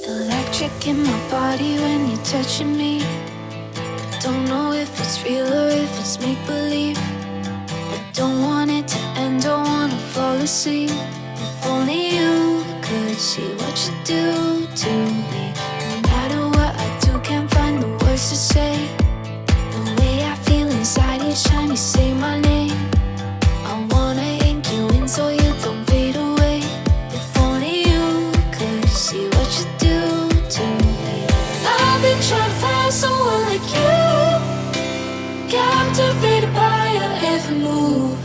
Electric in my body when you're touching me. Don't know if it's real or if it's make-believe. I don't want it to end, don't wanna fall asleep. If only you could see what you do to me. No matter what I do, can't find the words to say. The way I feel inside each time you say my name. I wanna ink you in so you don't fade away. If only you could see what you do to me. I've been trying to find someone like you, captivated by your every move.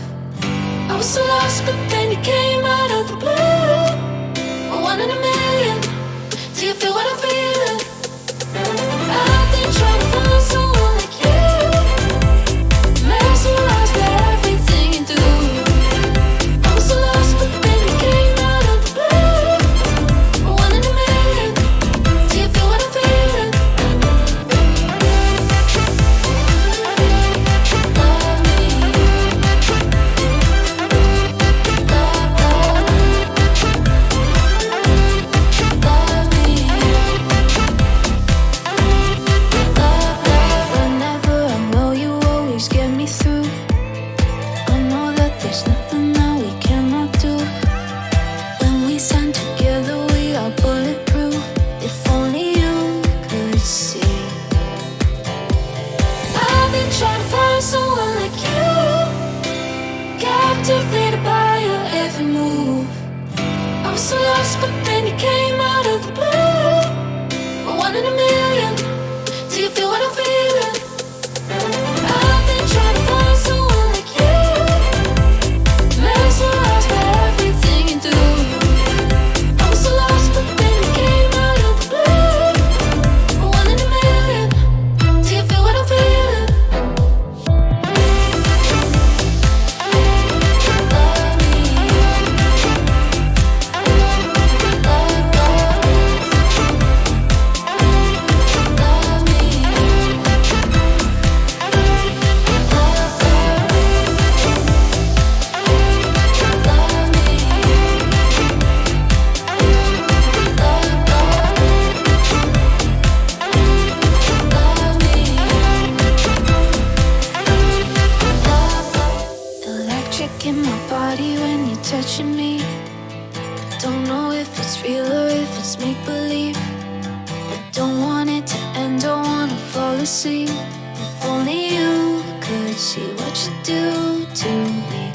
I was so lost, but then you came out of the blue. A one in a million. Do you feel what I'm feeling? I've been trying to find someone like you, mesmerized by everything you do. I was so lost, but then you came out of the blue. A one in a million. Do you feel what I'm feeling? Love me. Whenever I'm low, you always get me through. I know that there's nothing that we cannot do. When we stand together, we are bulletproof. If only you could see. I've been trying to find someone like you, captivated by your every move. I was so lost, but then you came out of the blue. A one in a million. Do you feel what I'm feeling? I've been trying to find someone like you, mesmerized by everything you do. I was so lost, but then you came out of the blue. A one in a million. Do you feel what I'm feeling? Love me. Love, love. Love me. Love, love. Love me. Love, love. Love me. Love, love. Electric in my body when you're touching me. Don't know if it's real or if it's make-believe. I don't want it to end, don't wanna fall asleep. If only you could see what you do to me.